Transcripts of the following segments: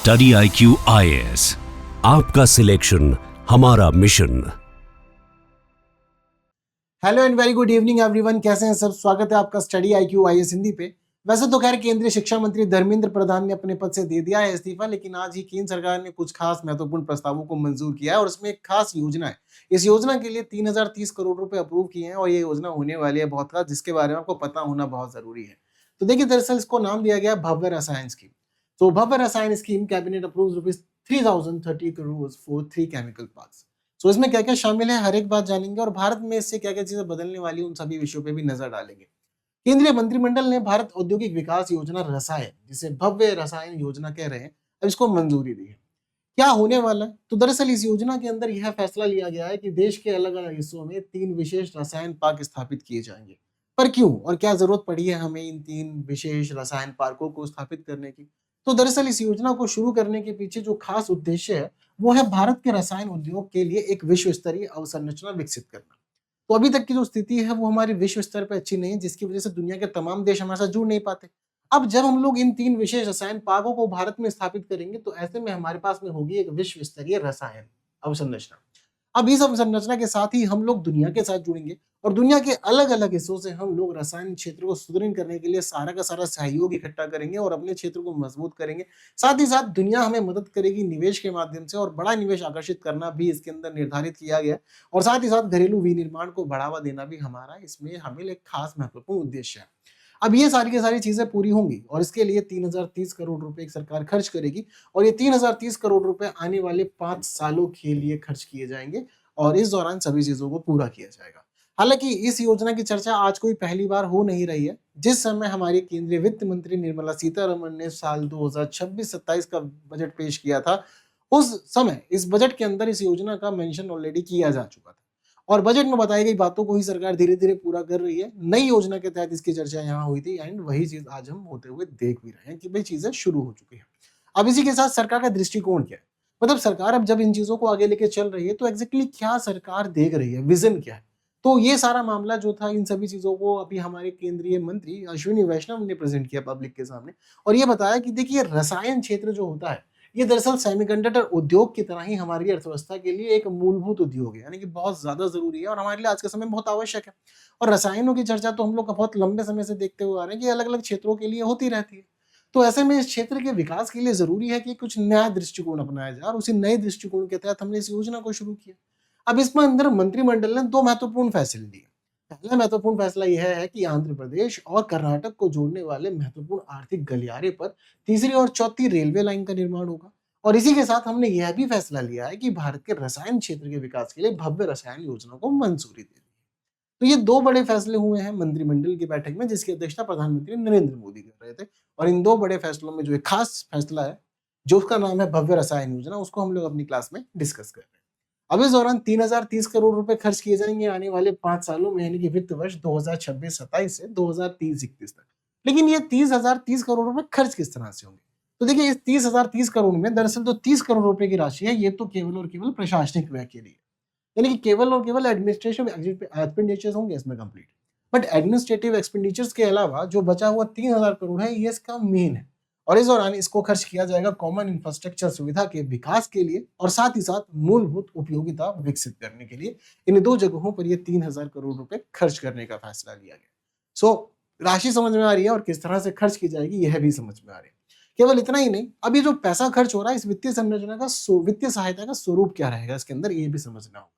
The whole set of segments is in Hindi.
स्टडी IQ IAS, आपका सिलेक्शन हमारा mission. Hello and very good evening everyone, कैसे हैं सब। स्वागत है आपका स्टडी IQ IAS हिंदी पे। वैसे तो खैर केंद्रीय शिक्षा मंत्री धर्मेंद्र प्रधान ने अपने पद से दे दिया है इस्तीफा, लेकिन आज ही केंद्र सरकार ने कुछ खास महत्वपूर्ण प्रस्तावों को मंजूर किया है और उसमें एक खास योजना है। इस योजना के लिए 3030 करोड़ रुपए अप्रूव किए हैं और ये योजना होने वाली है बहुत खास, जिसके बारे में आपको पता होना बहुत जरूरी है। तो देखिए, दरअसल इसको नाम दिया गया भव्य रसायन स्कीम। तो भव्य रसायन scheme cabinet approve ₹3030 crore for 3 chemical parks. तो इसमें क्या क्या शामिल है, हर एक बात जानेंगे और भारत में इससे क्या क्या चीजें बदलने वाली उन सभी विषयों पे भी नजर डालेंगे। केंद्रीय मंत्रिमंडल ने भारत औद्योगिक विकास योजना रसायन, जिसे भव्य रसायन योजना कह रहे हैं, अब इसको मंजूरी दी है। क्या होने वाला है, तो दरअसल इस योजना के अंदर यह फैसला लिया गया है कि देश के अलग अलग हिस्सों में 3 विशेष रसायन पार्क स्थापित किए जाएंगे। पर क्यों और क्या जरूरत पड़ी है हमें इन 3 विशेष रसायन पार्कों को स्थापित करने की। तो दरअसल इस योजना को शुरू करने के पीछे जो खास उद्देश्य है, वो है भारत के रसायन उद्योग के लिए एक विश्व स्तरीय अवसंरचना विकसित करना। तो अभी तक की जो स्थिति है वो हमारी विश्व स्तर पर अच्छी नहीं है, जिसकी वजह से दुनिया के तमाम देश हमारे साथ जुड़ नहीं पाते। अब जब हम लोग इन 3 विशेष रसायन पार्कों को भारत में स्थापित करेंगे, तो ऐसे में हमारे पास में होगी एक विश्व स्तरीय रसायन अवसंरचना। अब इस अवसंरचना के साथ ही हम लोग दुनिया के साथ जुड़ेंगे और दुनिया के अलग अलग हिस्सों से हम लोग रसायन क्षेत्र को सुदृढ़ करने के लिए सारा का सारा सहयोग इकट्ठा करेंगे और अपने क्षेत्र को मजबूत करेंगे। साथ ही साथ दुनिया हमें मदद करेगी निवेश के माध्यम से, और बड़ा निवेश आकर्षित करना भी इसके अंदर निर्धारित किया गया है। और साथ ही साथ घरेलू विनिर्माण को बढ़ावा देना भी हमारा इसमें हमें एक खास महत्वपूर्ण उद्देश्य है। अब ये सारी की सारी चीजें पूरी होंगी और इसके लिए 3030 करोड़ रुपए एक सरकार खर्च करेगी और ये 3030 करोड़ रुपए आने वाले 5 सालों के लिए खर्च किए जाएंगे और इस दौरान सभी चीजों को पूरा किया जाएगा। हालांकि इस योजना की चर्चा आज कोई पहली बार हो नहीं रही है। जिस समय हमारी केंद्रीय वित्त मंत्री निर्मला सीतारमण ने साल 2026-27 का बजट पेश किया था, उस समय इस बजट के अंदर इस योजना का मेंशन ऑलरेडी किया जा चुका था और बजट में बताई गई बातों को ही सरकार धीरे धीरे पूरा कर रही है। नई योजना के तहत इसकी चर्चा यहाँ हुई थी एंड वही चीज आज हम होते हुए देख भी रहे हैं कि भाई चीजें शुरू हो चुकी है। अब इसी के साथ सरकार का दृष्टिकोण क्या है, मतलब सरकार अब जब इन चीजों को आगे लेके चल रही है तो एग्जैक्टली क्या सरकार देख रही है, विजन क्या है। तो ये सारा मामला जो था, इन सभी चीजों को अभी हमारे केंद्रीय मंत्री अश्विनी वैष्णव ने प्रेजेंट किया पब्लिक के सामने और ये बताया कि देखिए, रसायन क्षेत्र जो होता है, ये दरअसल सेमीकंडक्टर उद्योग की तरह ही हमारी अर्थव्यवस्था के लिए एक मूलभूत उद्योग है, यानी कि बहुत ज्यादा जरूरी है और हमारे लिए आज के समय में बहुत आवश्यक है। और रसायनों की चर्चा तो हम लोग बहुत लंबे समय से देखते हुए आ रहे हैं कि अलग अलग क्षेत्रों के लिए होती रहती है। तो ऐसे में इस क्षेत्र के विकास के लिए जरूरी है कि कुछ नया दृष्टिकोण अपनाया जाए और उसी नए दृष्टिकोण के तहत हमने इस योजना को शुरू किया। अब इसमें अंदर मंत्रिमंडल ने 2 महत्वपूर्ण फैसले लिए। पहला महत्वपूर्ण फैसला यह है कि आंध्र प्रदेश और कर्नाटक को जोड़ने वाले महत्वपूर्ण आर्थिक गलियारे पर तीसरी और चौथी रेलवे लाइन का निर्माण होगा। और इसी के साथ हमने यह भी फैसला लिया है कि भारत के रसायन क्षेत्र के विकास के लिए भव्य रसायन योजना को मंजूरी दे दी। तो ये 2 बड़े फैसले हुए हैं मंत्रिमंडल की बैठक में, जिसकी अध्यक्षता प्रधानमंत्री नरेंद्र मोदी कर रहे थे। और इन 2 बड़े फैसलों में जो एक खास फैसला है, जो उसका नाम है भव्य रसायन योजना, उसको हम लोग अपनी क्लास में डिस्कस कर रहे हैं। अब इस दौरान 3030 करोड़ रुपए खर्च किए जाएंगे आने वाले 5 सालों में, यानी कि वित्त वर्ष 2026-27 से 2030-31 तक। लेकिन ये 30,030 करोड़ रुपए खर्च किस तरह से होंगे, तो देखिए, इस 30,030 करोड़ में दरअसल जो 30 करोड़ रुपए की राशि है, ये तो केवल और केवल प्रशासनिक व्यय के लिए, यानी कि केवल और केवल एडमिनिस्ट्रेटिव एक्सपेंडिचर्स होंगे इसमें कंप्लीट। बट एडमिनिस्ट्रेटिव एक्सपेंडिचर्स के अलावा जो बचा हुआ 3,000 करोड़ है, ये इसका मेन है। और इस दौरान इसको खर्च किया जाएगा कॉमन इंफ्रास्ट्रक्चर सुविधा के विकास के लिए और साथ ही साथ मूलभूत उपयोगिता विकसित करने के लिए। इन 2 जगहों पर ये 3,000 करोड़ रुपए खर्च करने का फैसला लिया गया। सो राशि समझ में आ रही है और किस तरह से खर्च की जाएगी यह भी समझ में आ रही है। केवल इतना ही नहीं, अभी जो पैसा खर्च हो रहा है, इस वित्तीय संरचना का वित्तीय सहायता का स्वरूप क्या रहेगा इसके अंदर, ये भी समझना होगा।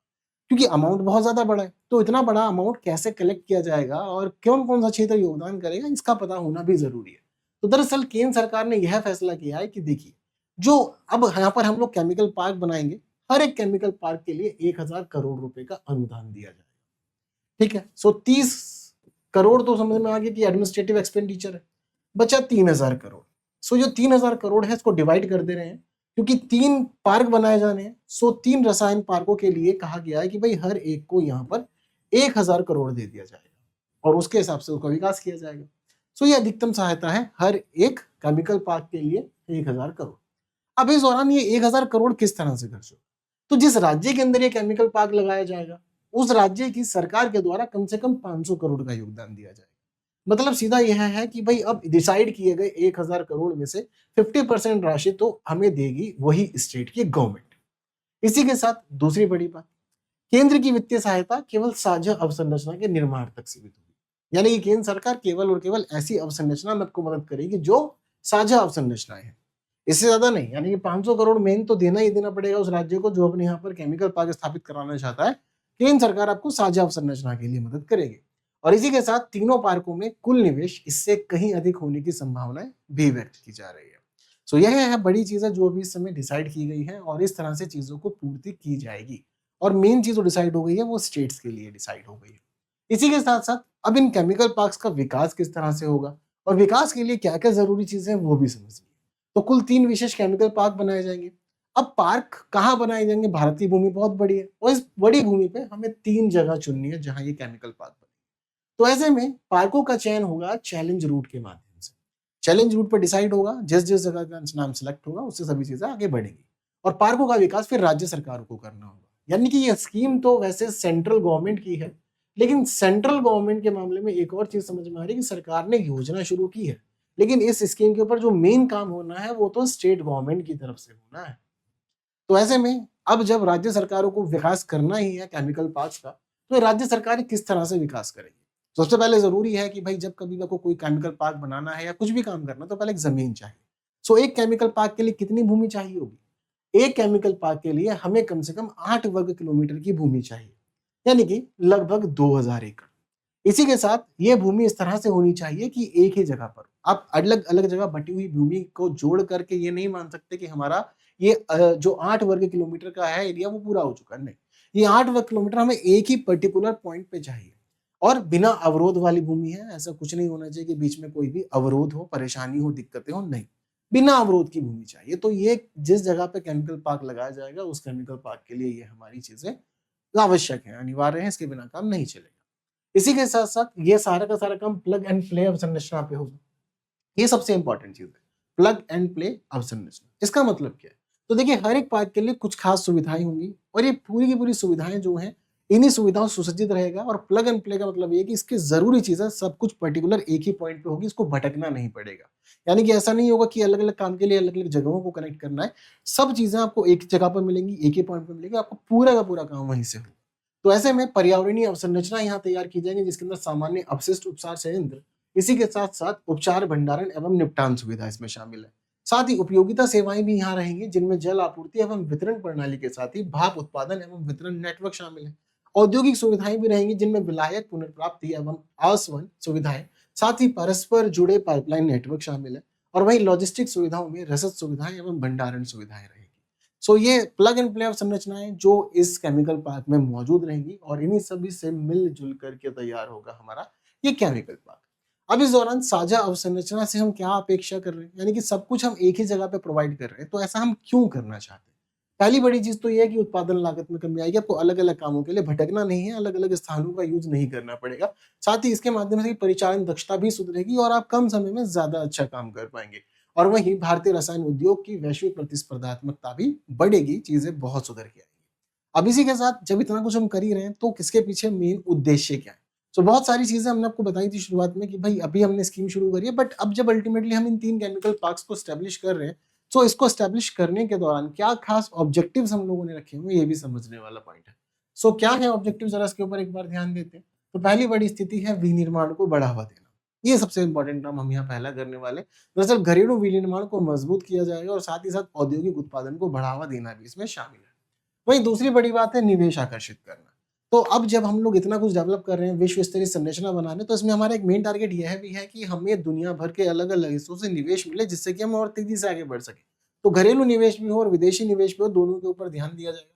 क्योंकि अमाउंट बहुत ज्यादा बड़ा है, तो इतना बड़ा अमाउंट कैसे कलेक्ट किया जाएगा और कौन कौन सा क्षेत्र योगदान करेगा, इसका पता होना भी जरूरी है। तो दरअसल केंद्र सरकार ने यह फैसला किया है कि देखिए, जो अब यहाँ पर हम लोग केमिकल पार्क बनाएंगे, हर एक केमिकल पार्क के लिए 1,000 करोड़ रुपए का अनुदान दिया जाएगा। ठीक है, सो 30 करोड़ तो समझ में आ गया कि एडमिनिस्ट्रेटिव एक्सपेंडिचर है, बचा 3,000 करोड़। सो जो 3,000 करोड़ है, इसको डिवाइड कर दे रहे हैं क्योंकि 3 पार्क बनाए जाने हैं। सो 3 रसायन पार्कों के लिए कहा गया है कि भाई हर एक को यहाँ पर 1,000 करोड़ दे दिया जाएगा और उसके हिसाब से उसका विकास किया जाएगा। सो ये अधिकतम सहायता है हर एक केमिकल पार्क के लिए 1,000 करोड़। अब इस दौरान ये 1,000 करोड़ किस तरह से खर्च हो, तो जिस राज्य के अंदर ये केमिकल पार्क लगाया जाएगा, उस राज्य की सरकार के द्वारा कम से कम 500 करोड़ का योगदान दिया जाएगा। मतलब सीधा यह है कि भाई अब डिसाइड किए गए 1000 करोड़ में से 50% राशि तो हमें देगी वही स्टेट की गवर्नमेंट। इसी के साथ दूसरी बड़ी बात, केंद्र की वित्तीय सहायता केवल साझा अवसंरचना के निर्माण तक सीमित होगी। यानी कि केंद्र सरकार केवल और केवल ऐसी अवसंरचना में आपको मदद करेगी जो साझा अवसंरचनाएं हैं, इससे ज्यादा नहीं। यानी कि 500 करोड़ मेन तो देना ही देना पड़ेगा उस राज्य को जो अपने यहाँ पर केमिकल पार्क स्थापित कराना चाहता है। केंद्र सरकार आपको साझा अवसंरचना के लिए मदद करेगी। और इसी के साथ तीनों पार्कों में कुल निवेश इससे कहीं अधिक होने की संभावनाएं भी व्यक्त की जा रही है। सो यह है बड़ी चीजें जो अभी इस समय डिसाइड की गई है और इस तरह से चीजों को पूर्ति की जाएगी। और मेन चीज जो डिसाइड हो गई है वो स्टेट्स के लिए डिसाइड हो गई है। इसी के साथ साथ अब इन केमिकल पार्क्स का विकास किस तरह से होगा और विकास के लिए क्या क्या जरूरी चीजें हैं वो भी समझिए। तो कुल 3 विशेष केमिकल पार्क बनाए जाएंगे। अब पार्क कहाँ बनाए जाएंगे, भारत की भूमि बहुत बड़ी है और इस बड़ी भूमि पे हमें 3 जगह चुननी है जहां ये केमिकल पार्क बने। तो ऐसे में पार्कों का चयन होगा चैलेंज रूट के माध्यम से। चैलेंज रूट पर डिसाइड होगा, जिस जिस जगह का नाम सिलेक्ट होगा उससे सभी चीजें आगे बढ़ेंगी। और पार्कों का विकास फिर राज्य सरकारों को करना होगा। यानी कि ये स्कीम तो वैसे सेंट्रल गवर्नमेंट की है, लेकिन सेंट्रल गवर्नमेंट के मामले में एक और चीज समझ में आ रही है कि सरकार ने योजना शुरू की है, लेकिन इस स्कीम के ऊपर जो मेन काम होना है वो तो स्टेट गवर्नमेंट की तरफ से होना है। तो ऐसे में अब जब राज्य सरकारों को विकास करना ही है केमिकल पार्क्स का, तो राज्य सरकारें किस तरह से विकास करेंगी। सबसे पहले जरूरी है कि भाई जब कभी आपको कोई केमिकल पार्क बनाना है या कुछ भी काम करना तो पहले एक जमीन चाहिए। सो एक केमिकल पार्क के लिए कितनी भूमि चाहिए होगी? एक केमिकल पार्क के लिए हमें कम से कम 8 वर्ग किलोमीटर की भूमि चाहिए, यानी कि लगभग 2000 एकड़। इसी के साथ ये भूमि इस तरह से होनी चाहिए कि एक ही जगह पर आप अलग अलग जगह बटी हुई भूमि को जोड़ करके ये नहीं मान सकते कि हमारा ये जो 8 वर्ग किलोमीटर का है एरिया वो पूरा हो चुका है। नहीं, ये 8 वर्ग किलोमीटर हमें एक ही पर्टिकुलर पॉइंट पे चाहिए और बिना अवरोध वाली भूमि है। ऐसा कुछ नहीं होना चाहिए कि बीच में कोई भी अवरोध हो, परेशानी हो, दिक्कतें हो, नहीं, बिना अवरोध की भूमि चाहिए। तो ये जिस जगह पे केमिकल पार्क लगाया जाएगा उस केमिकल पार्क के लिए ये हमारी चीजें आवश्यक है, अनिवार्य है, इसके बिना काम नहीं चलेगा। इसी के साथ साथ ये सारा का सारा काम प्लग एंड प्ले अवसंरचना पे होगा। ये सबसे इंपॉर्टेंट चीज है, प्लग एंड प्ले अवसंरचना। इसका मतलब क्या है? तो देखिए हर एक पार्क के लिए कुछ खास सुविधाएं होंगी और ये पूरी की पूरी सुविधाएं जो हैं इन्हीं सुविधाओं से सुसज्जित रहेगा। और प्लग एंड प्ले का मतलब ये है कि इसकी जरूरी चीजें सब कुछ पर्टिकुलर एक ही पॉइंट पे होगी, इसको भटकना नहीं पड़ेगा। यानी कि ऐसा नहीं होगा कि अलग अलग काम के लिए अलग अलग जगहों को कनेक्ट करना है। सब चीजें आपको एक जगह पर मिलेंगी, एक ही पॉइंट पर मिलेगी, आपको पूरा का पूरा काम वहीं से होगा। तो ऐसे में पर्यावरणीय अवसंरचना यहाँ तैयार की जाएगी जिसके अंदर सामान्य अपशिष्ट उपचार संयंत्र, इसी के साथ साथ उपचार भंडारण एवं निपटान सुविधा इसमें शामिल है। साथ ही उपयोगिता सेवाएं भी यहाँ रहेंगी जिनमें जल आपूर्ति एवं वितरण प्रणाली के साथ ही भाप उत्पादन एवं वितरण नेटवर्क शामिल है। औद्योगिक सुविधाएं भी रहेंगी जिनमें विलायक पुनर्प्राप्ति एवं आसवन सुविधाएं, साथ ही परस्पर जुड़े पाइपलाइन नेटवर्क शामिल है। और वही लॉजिस्टिक सुविधाओं में रसद सुविधाएं एवं भंडारण सुविधाएं रहेगी। सो ये प्लग एंड प्ले संरचनाएं जो इस केमिकल पार्क में मौजूद रहेंगी और इन्हीं सभी से मिलजुल करके तैयार होगा हमारा ये केमिकल पार्क। अब इस दौरान साझा अवसंरचना से हम क्या अपेक्षा कर रहे हैं, यानी कि सब कुछ हम एक ही जगह पे प्रोवाइड कर रहे हैं, तो ऐसा हम क्यों करना चाहते हैं? पहली बड़ी चीज तो ये है कि उत्पादन लागत में कमी आएगी, आपको अलग अलग कामों के लिए भटकना नहीं है, अलग अलग स्थानों का यूज नहीं करना पड़ेगा। साथ ही इसके माध्यम से परिचालन दक्षता भी सुधरेगी और आप कम समय में ज्यादा अच्छा काम कर पाएंगे। और वहीं भारतीय रसायन उद्योग की वैश्विक प्रतिस्पर्धात्मकता भी बढ़ेगी, चीजें बहुत सुधर के आएंगी। अब इसी के साथ जब इतना कुछ हम कर ही रहे हैं तो किसके पीछे मेन उद्देश्य क्या है? तो बहुत सारी चीजें हमने आपको बताई थी शुरुआत में कि भाई अभी हमने स्कीम शुरू करी है, बट अब जब अल्टीमेटली हम इन 3 केमिकल पार्क्स को स्टैब्लिश कर रहे हैं, तो इसको स्टैब्लिश करने के दौरान क्या खास ऑब्जेक्टिव्स हम लोगों ने रखे हुए ये भी समझने वाला पॉइंट है। सो क्या है ऑब्जेक्टिव, जरा इसके ऊपर एक बार ध्यान देते हैं। तो पहली बड़ी स्थिति है विनिर्माण को बढ़ावा देना। ये सबसे इंपॉर्टेंट काम हम यहाँ पहला करने वाले। दरअसल घरेलू विनिर्माण को मजबूत किया जाएगा और साथ ही साथ औद्योगिक उत्पादन को बढ़ावा देना भी इसमें शामिल है। वहीं दूसरी बड़ी बात है निवेश आकर्षित करना। तो अब जब हम लोग इतना कुछ डेवलप कर रहे हैं, विश्व स्तरीय संरचना बना रहे हैं, तो इसमें हमारा एक मेन टारगेट यह भी है कि हमें दुनिया भर के अलग अलग हिस्सों से निवेश मिले जिससे कि हम और तेजी से आगे बढ़ सके। तो घरेलू निवेश भी हो और विदेशी निवेश भी हो, दोनों के ऊपर ध्यान दिया जाएगा।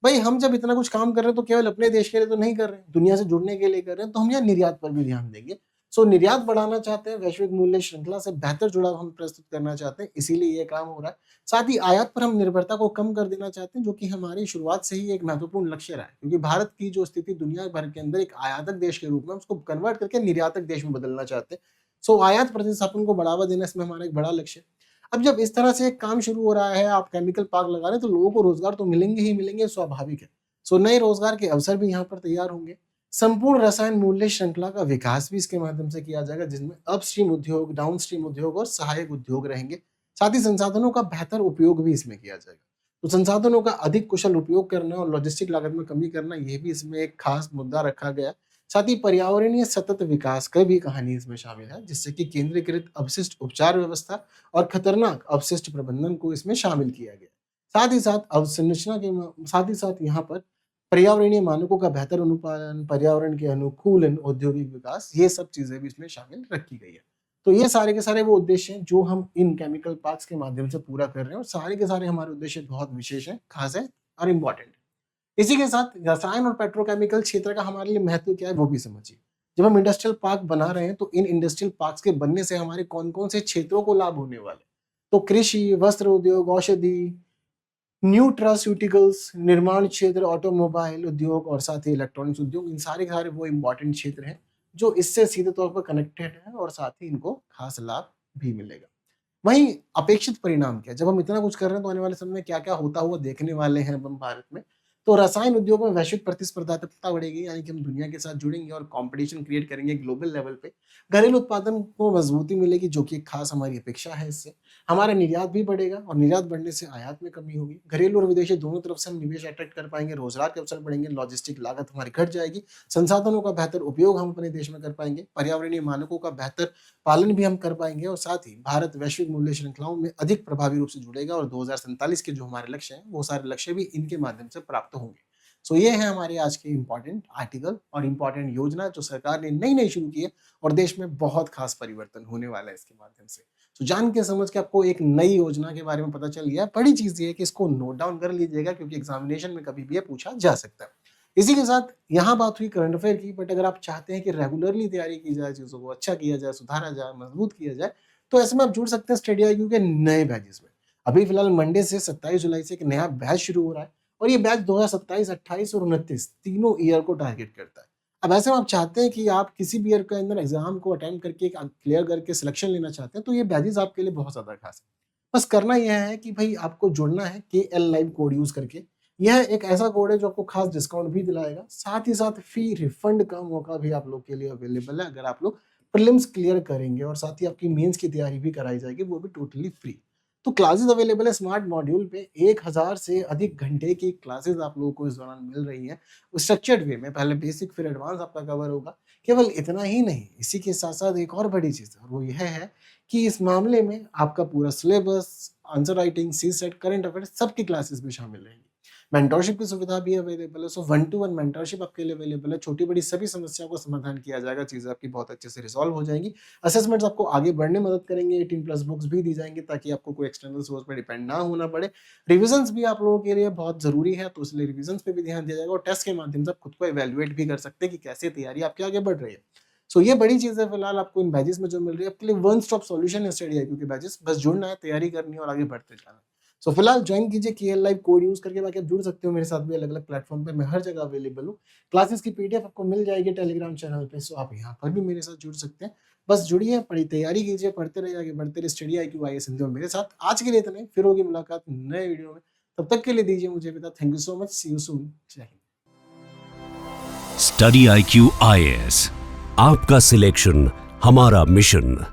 भाई हम जब इतना कुछ काम कर रहे हैं तो केवल अपने देश के लिए तो नहीं कर रहे हैं, दुनिया से जुड़ने के लिए कर रहे हैं, तो हम यहाँ निर्यात पर भी ध्यान देंगे। सो निर्यात बढ़ाना चाहते हैं, वैश्विक मूल्य श्रृंखला से बेहतर जुड़ाव हम प्रस्तुत करना चाहते हैं, इसीलिए ये काम हो रहा है। साथ ही आयात पर हम निर्भरता को कम कर देना चाहते हैं, जो कि हमारी शुरुआत से ही एक महत्वपूर्ण लक्ष्य रहा है, क्योंकि भारत की जो स्थिति दुनिया भर के अंदर एक आयातक देश के रूप में, उसको कन्वर्ट करके निर्यातक देश में बदलना चाहते हैं। सो आयात प्रतिस्थापन को बढ़ावा देना इसमें हमारा एक बड़ा लक्ष्य है। अब जब इस तरह से एक काम शुरू हो रहा है, आप केमिकल पार्क लगा रहे हैं, तो लोगों को रोजगार तो मिलेंगे ही मिलेंगे, स्वाभाविक है। सो नए रोजगार के अवसर भी यहाँ पर तैयार होंगे। संपूर्ण रसायन मूल्य श्रृंखला का विकास भी इसके माध्यम से किया जाएगा, जिसमें अपस्ट्रीम उद्योग, डाउनस्ट्रीम उद्योग और सहायक उद्योग रहेंगे। साथ ही संसाधनों का बेहतर उपयोग भी इसमें किया जाएगा। तो संसाधनों का अधिक कुशल उपयोग करना और लॉजिस्टिक लागत में कमी करना, ये भी इसमें एक खास मुद्दा रखा गया है। साथ ही पर्यावरणीय सतत विकास का भी कहानी इसमें शामिल है, जिससे कि केंद्रीकृत अपशिष्ट उपचार व्यवस्था और खतरनाक अपशिष्ट प्रबंधन को इसमें शामिल किया गया। साथ ही साथ अवसंरचना के साथ ही साथ यहाँ पर पर्यावरणीय मानकों का बेहतर अनुपालन, पर्यावरण के अनुकूलन, औद्योगिक विकास, ये सब चीजें भी इसमें शामिल रखी गई है। तो ये सारे के सारे वो उद्देश्य हैं जो हम इन केमिकल पार्क्स के माध्यम से पूरा कर रहे हैं, और सारे के सारे हमारे उद्देश्य बहुत विशेष हैं, खास है और इम्पोर्टेंट। इसी के साथ रसायन और पेट्रोकेमिकल क्षेत्र का हमारे लिए महत्व क्या है वो भी समझिए। जब हम इंडस्ट्रियल पार्क बना रहे हैं तो इन इंडस्ट्रियल पार्क्स के बनने से हमारे कौन कौन से क्षेत्रों को लाभ होने वाले, तो कृषि, वस्त्र उद्योग, औषधि, न्यूट्रास्यूटिकल्स, निर्माण क्षेत्र, ऑटोमोबाइल उद्योग और साथ ही इलेक्ट्रॉनिक्स उद्योग, इन सारे के सारे वो इंपॉर्टेंट क्षेत्र हैं जो इससे सीधे तौर पर कनेक्टेड है और साथ ही इनको खास लाभ भी मिलेगा। वहीं अपेक्षित परिणाम क्या है? जब हम इतना कुछ कर रहे हैं तो आने वाले समय में क्या क्या होता हुआ देखने वाले हैं हम भारत में। तो रसायन उद्योग में वैश्विक प्रतिस्पर्धात्मकता बढ़ेगी, यानी कि हम दुनिया के साथ जुड़ेंगे और कंपटीशन क्रिएट करेंगे ग्लोबल लेवल पे। घरेलू उत्पादन को मजबूती मिलेगी, जो कि एक खास हमारी अपेक्षा है। इससे हमारा निर्यात भी बढ़ेगा और निर्यात बढ़ने से आयात में कमी होगी। घरेलू और विदेशी दोनों तरफ से हम निवेश अट्रैक्ट कर पाएंगे, रोजगार के अवसर बढ़ेंगे, लॉजिस्टिक लागत हमारी घट जाएगी, संसाधनों का बेहतर उपयोग हम अपने देश में कर पाएंगे, पर्यावरणीय मानकों का बेहतर पालन भी हम कर पाएंगे, और साथ ही भारत वैश्विक मूल्य श्रृंखलाओं में अधिक प्रभावी रूप से जुड़ेगा और 2047 के जो हमारे लक्ष्य हैं वो सारे लक्ष्य भी इनके माध्यम से प्राप्त होंगे। सो ये है हमारे आज के इंपॉर्टेंट आर्टिकल और इंपॉर्टेंट योजना जो सरकार ने नई नई शुरू की है, और देश में बहुत खास परिवर्तन होने वाला है इसके माध्यम से। तो जान के समझ के आपको एक नई योजना के बारे में पता चल गया। बड़ी चीज ये है कि इसको नोट डाउन कर लीजिएगा, क्योंकि एग्जामिनेशन में कभी भी ये पूछा जा सकता है। इसी के साथ यहाँ बात हुई करंट अफेयर की, बट अगर आप चाहते हैं कि रेगुलरली तैयारी की जाए, चीजों को अच्छा किया जाए, सुधारा जाए, मजबूत किया जाए, तो ऐसे में आप जुड़ सकते हैं स्टडी IQ के नए बैचेस में। अभी फिलहाल मंडे से 27 जुलाई से एक नया बैच शुरू हो रहा है, और ये बैच 2027, 28 और 29 तीनों ईयर को टारगेट करता है। अब ऐसे में आप चाहते हैं कि आप किसी भी ईयर के अंदर एग्जाम को अटेम्प्ट करके क्लियर करके सिलेक्शन लेना चाहते हैं, तो ये बैचेस आपके लिए बहुत ज्यादा खास है। बस करना यह है कि भाई आपको जुड़ना है KL लाइव कोड यूज करके। यह एक ऐसा कोड है जो आपको खास डिस्काउंट भी दिलाएगा, साथ ही साथ फी रिफंड का मौका भी आप लोग के लिए अवेलेबल है अगर आप लोग प्रीलिम्स क्लियर करेंगे, और साथ ही आपकी मेंस की तैयारी भी कराई जाएगी, वो भी टोटली फ्री। तो क्लासेस अवेलेबल है स्मार्ट मॉड्यूल पे, 1000 से अधिक घंटे की क्लासेस आप लोगों को इस दौरान मिल रही है स्ट्रक्चर्ड वे में। पहले बेसिक फिर एडवांस आपका कवर होगा। केवल इतना ही नहीं, इसी के साथ साथ एक और बड़ी चीज है, और वो यह है कि इस मामले में आपका पूरा syllabus, answer writing, CSET, current affair सबकी क्लासेस भी शामिल रहेंगी। मेंटरशिप की सुविधा भी अवेलेबल है। सो 1-to-1 मेंटरशिप आपके लिए अवेलेबल है। छोटी बड़ी सभी समस्याओं का समाधान किया जाएगा, चीजें आपकी बहुत अच्छे से रिजॉल्व हो जाएंगी। असेसमेंट्स आपको आगे बढ़ने में मदद करेंगे, 18+ बुक्स भी दी जाएंगी ताकि आपको कोई एक्सटर्नल सोर्स पर डिपेंड ना होना पड़े। रिविजन्स भी आप लोगों के लिए बहुत जरूरी है, तो इसलिए रिविजन्स पे भी ध्यान दिया जाएगा, और टेस्ट के माध्यम से आप खुद को इवेल्युएट भी कर सकते हैं कि कैसे तैयारी आपकी आगे बढ़ रही है। सो ये बड़ी चीज है फिलहाल आपको इन बैचेस में जो मिल रही है, आपके लिए वन स्टॉप सॉल्यूशन है स्टडी IQ के बैचेस। बस जुड़ना है, तैयारी करनी है और आगे बढ़ते जाना है। सो फिलहाल ज्वाइन कीजिए KL लाइव कोड यूज करके, बाकी आप जुड़ सकते हो मेरे साथ भी अलग अलग प्लेटफॉर्म पे, मैं हर जगह अवेलेबल हूँ। क्लासेस की PDF आपको मिल जाएगी टेलीग्राम चैनल पे, सो आप यहाँ पर भी मेरे साथ जुड़ सकते हैं। बस जुड़िए, पढ़ी तैयारी कीजिए, पढ़ते रहिए, आगे बढ़ते रहिए। स्टडी IQ IAS हिंदी में मेरे साथ। आज के लिए इतना ही, फिर होगी मुलाकात नए वीडियो में, तब तक के लिए दीजिए मुझे विदा। Thank you so much, see you soon, Jai Hind. Study IQ IAS, आपका सिलेक्शन हमारा मिशन।